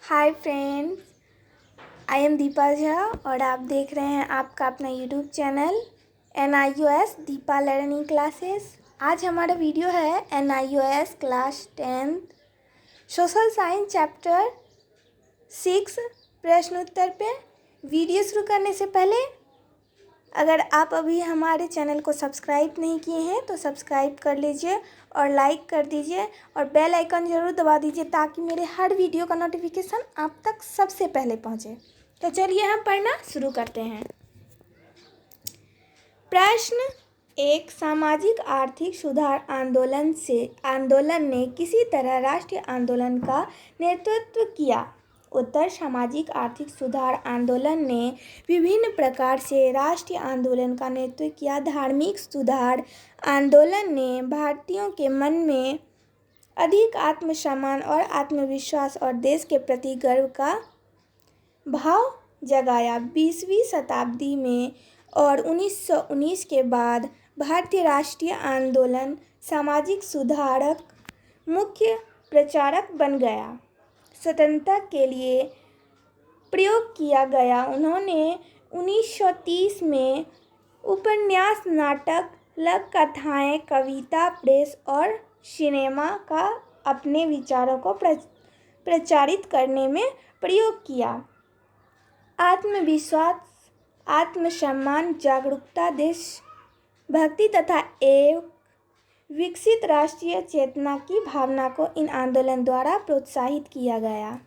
Hi friends, I am Deepa Jha और आप देख रहे हैं आपका अपना YouTube channel NIOS Deepa learning classes. आज हमारा वीडियो है NIOS class 10th social science chapter 6 प्रश्न उत्तर पे। वीडियो शुरू करने से पहले अगर आप अभी हमारे चैनल को सब्सक्राइब नहीं किए हैं तो सब्सक्राइब कर लीजिए और लाइक कर दीजिए और बेल आइकन ज़रूर दबा दीजिए ताकि मेरे हर वीडियो का नोटिफिकेशन आप तक सबसे पहले पहुंचे। तो चलिए हम पढ़ना शुरू करते हैं। प्रश्न 1, सामाजिक आर्थिक सुधार आंदोलन ने किसी तरह राष्ट्रीय आंदोलन का नेतृत्व किया। उत्तर, सामाजिक आर्थिक सुधार आंदोलन ने विभिन्न प्रकार से राष्ट्रीय आंदोलन का नेतृत्व किया। धार्मिक सुधार आंदोलन ने भारतीयों के मन में अधिक आत्मसम्मान और आत्मविश्वास और देश के प्रति गर्व का भाव जगाया। 20वीं शताब्दी में और 1919 के बाद भारतीय राष्ट्रीय आंदोलन सामाजिक सुधारक मुख्य प्रचारक बन गया। स्वतंत्रता के लिए प्रयोग किया गया। उन्होंने 1930 में उपन्यास, नाटक, लघु कथाएं, कविता, प्रेस और सिनेमा का अपने विचारों को प्रचारित करने में प्रयोग किया। आत्मविश्वास, आत्मसम्मान, जागरूकता, देशभक्ति तथा एक विकसित राष्ट्रीय चेतना की भावना को इन आंदोलन द्वारा प्रोत्साहित किया गया।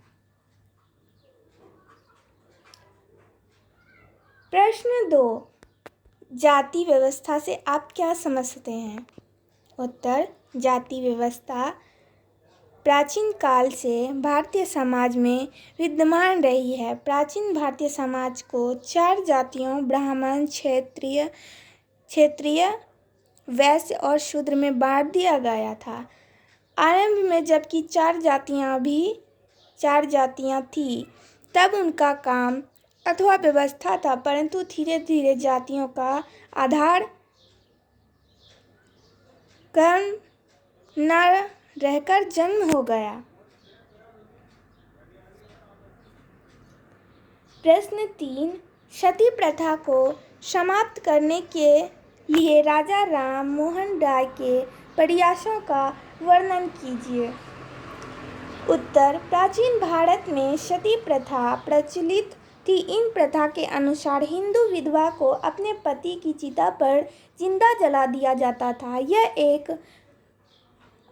प्रश्न 2, जाति व्यवस्था से आप क्या समझते हैं? उत्तर, जाति व्यवस्था प्राचीन काल से भारतीय समाज में विद्यमान रही है। प्राचीन भारतीय समाज को 4 जातियों ब्राह्मण, क्षत्रिय, वैश्य और शूद्र में बांट दिया गया था। आरंभ में जबकि 4 जातियां थीं, तब उनका काम अथवा व्यवस्था था, परंतु धीरे धीरे जातियों का आधार कर्म न रहकर जन्म हो गया। प्रश्न 3, सती प्रथा को समाप्त करने के लिए राजा राम मोहन राय के प्रयासों का वर्णन कीजिए। उत्तर, प्राचीन भारत में सती प्रथा प्रचलित थी। इन प्रथा के अनुसार हिंदू विधवा को अपने पति की चिता पर जिंदा जला दिया जाता था। यह एक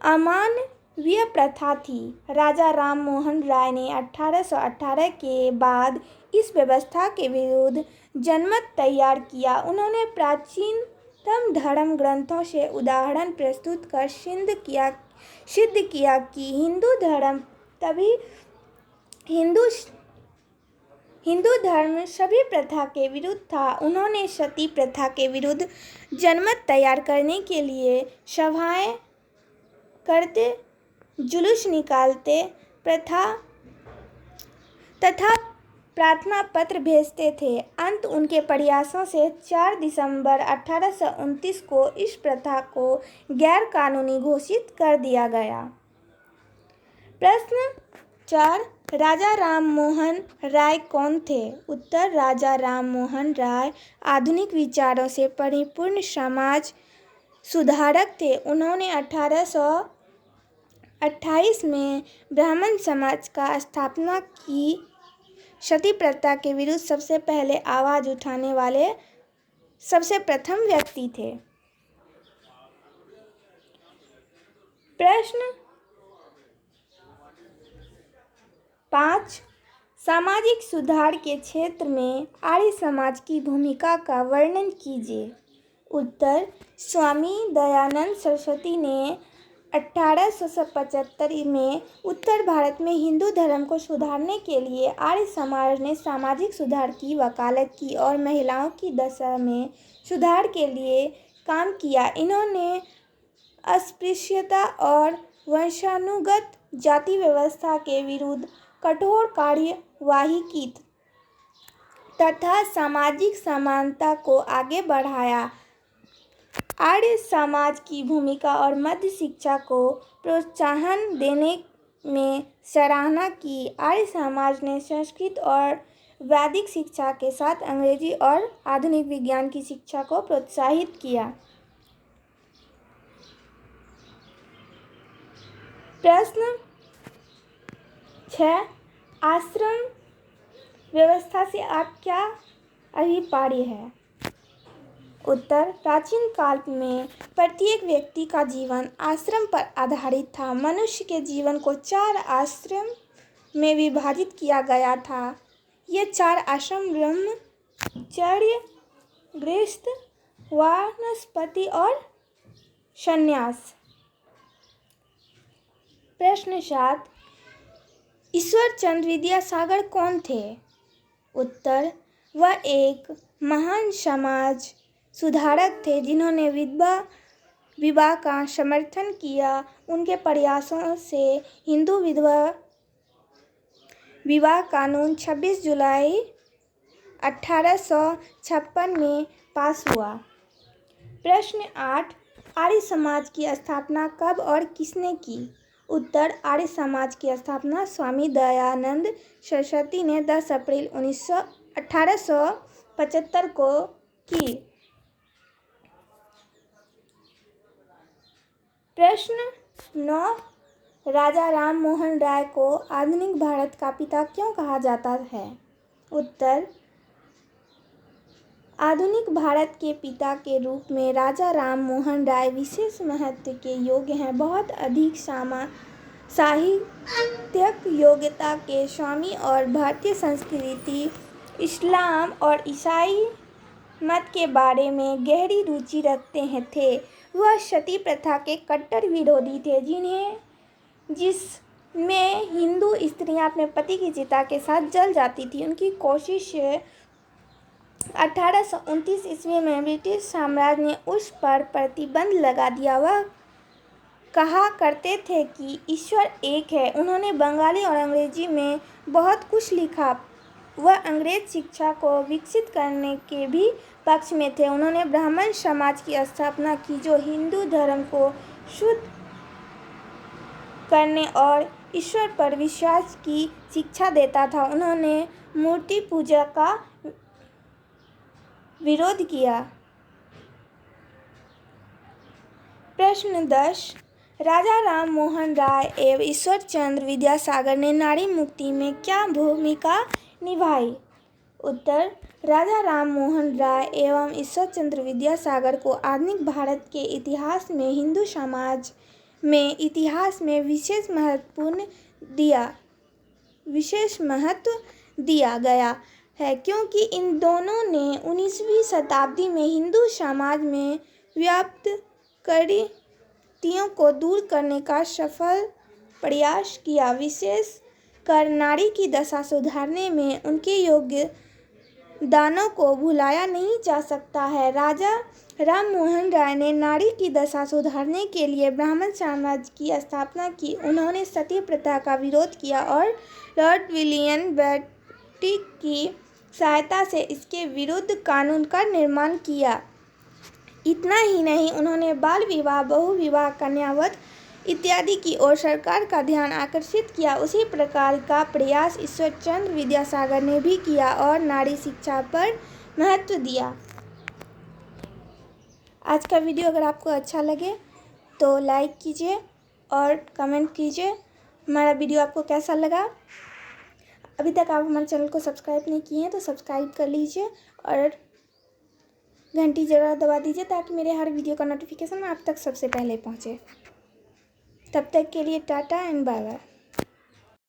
अमानवीय प्रथा थी। राजा राम मोहन राय ने 1818 के बाद इस व्यवस्था के विरुद्ध जनमत तैयार किया। उन्होंने प्राचीनतम धर्म ग्रंथों से उदाहरण प्रस्तुत कर सिद्ध किया कि हिंदू धर्म सभी प्रथा के विरुद्ध था। उन्होंने सती प्रथा के विरुद्ध जनमत तैयार करने के लिए सभाएं करते, जुलूस निकालते तथा प्रार्थना पत्र भेजते थे। अंत उनके प्रयासों से 4 दिसंबर 1829 को इस प्रथा को गैर कानूनी घोषित कर दिया गया। प्रश्न 4, राजा राम मोहन राय कौन थे? उत्तर, राजा राम मोहन राय आधुनिक विचारों से परिपूर्ण समाज सुधारक थे। उन्होंने 1828 में ब्राह्मण समाज का स्थापना की। सती प्रथा के विरुद्ध सबसे पहले आवाज उठाने वाले सबसे प्रथम व्यक्ति थे। प्रश्न 5, सामाजिक सुधार के क्षेत्र में आर्य समाज की भूमिका का वर्णन कीजिए। उत्तर, स्वामी दयानंद सरस्वती ने 1875 में उत्तर भारत में हिंदू धर्म को सुधारने के लिए आर्य समाज ने सामाजिक सुधार की वकालत की और महिलाओं की दशा में सुधार के लिए काम किया। इन्होंने अस्पृश्यता और वंशानुगत जाति व्यवस्था के विरुद्ध कठोर कार्यवाही की तथा सामाजिक समानता को आगे बढ़ाया। आर्य समाज की भूमिका और मध्य शिक्षा को प्रोत्साहन देने में सराहना की। आर्य समाज ने संस्कृत और वैदिक शिक्षा के साथ अंग्रेजी और आधुनिक विज्ञान की शिक्षा को प्रोत्साहित किया। प्रश्न 6, आश्रम व्यवस्था से आप क्या अभिप्राय है? उत्तर, प्राचीन काल में प्रत्येक व्यक्ति का जीवन आश्रम पर आधारित था। मनुष्य के जीवन को 4 आश्रम में विभाजित किया गया था। ये 4 आश्रम ब्रह्मचर्य, गृहस्थ, वानस्पति और संन्यास। प्रश्न 7, ईश्वर चंद्र विद्यासागर कौन थे? उत्तर, वह एक महान समाज सुधारक थे जिन्होंने विवाह का समर्थन किया। उनके प्रयासों से हिंदू विवाह कानून 26 जुलाई 1856 में पास हुआ। प्रश्न 8, आर्य समाज की स्थापना कब और किसने की? उत्तर, आर्य समाज की स्थापना स्वामी दयानंद सरस्वती ने 10 अप्रैल 1875 को की। प्रश्न 9, राजा राम मोहन राय को आधुनिक भारत का पिता क्यों कहा जाता है? उत्तर, आधुनिक भारत के पिता के रूप में राजा राम मोहन राय विशेष महत्व के योग्य हैं। बहुत अधिक साहित्यिक योग्यता के स्वामी और भारतीय संस्कृति, इस्लाम और ईसाई मत के बारे में गहरी रुचि रखते थे। वह सती प्रथा के कट्टर विरोधी थे जिसमें हिंदू स्त्रियां अपने पति की चिता के साथ जल जाती थी। उनकी कोशिश 1829 ईस्वी में ब्रिटिश साम्राज्य ने उस पर प्रतिबंध लगा दिया। वह कहा करते थे कि ईश्वर एक है। उन्होंने बंगाली और अंग्रेजी में बहुत कुछ लिखा। वह अंग्रेज शिक्षा को विकसित करने के भी पक्ष में थे। उन्होंने ब्राह्मण समाज की स्थापना की जो हिंदू धर्म को शुद्ध करने और ईश्वर पर विश्वास की शिक्षा देता था। उन्होंने मूर्ति पूजा का विरोध किया। प्रश्न 10, राजा राम मोहन राय एवं ईश्वर चंद्र विद्यासागर ने नारी मुक्ति में क्या भूमिका निभाई? उत्तर, राजा राम मोहन राय एवं ईश्वर चंद्र विद्यासागर को आधुनिक भारत के इतिहास में हिंदू समाज में इतिहास में विशेष महत्व दिया गया है क्योंकि इन दोनों ने 19वीं शताब्दी में हिंदू समाज में व्याप्त कुरीतियों को दूर करने का सफल प्रयास किया। विशेष कर नारी की दशा सुधारने में उनके योगदानों को भुलाया नहीं जा सकता है। राजा राम मोहन राय ने नारी की दशा सुधारने के लिए ब्राह्मण साम्राज्य की स्थापना की। उन्होंने सती प्रथा का विरोध किया और लॉर्ड विलियम बेंटिक की सहायता से इसके विरुद्ध कानून का निर्माण किया। इतना ही नहीं, उन्होंने बाल विवाह, बहु विवाह, कन्यावध इत्यादि की ओर सरकार का ध्यान आकर्षित किया। उसी प्रकार का प्रयास ईश्वर चंद्र विद्यासागर ने भी किया और नारी शिक्षा पर महत्व दिया। आज का वीडियो अगर आपको अच्छा लगे तो लाइक कीजिए और कमेंट कीजिए हमारा वीडियो आपको कैसा लगा। अभी तक आप हमारे चैनल को सब्सक्राइब नहीं किए हैं तो सब्सक्राइब कर लीजिए और घंटी ज़रूर दबा दीजिए ताकि मेरे हर वीडियो का नोटिफिकेशन आप तक सबसे पहले पहुंचे। तब तक के लिए टाटा एंड बाय बाय।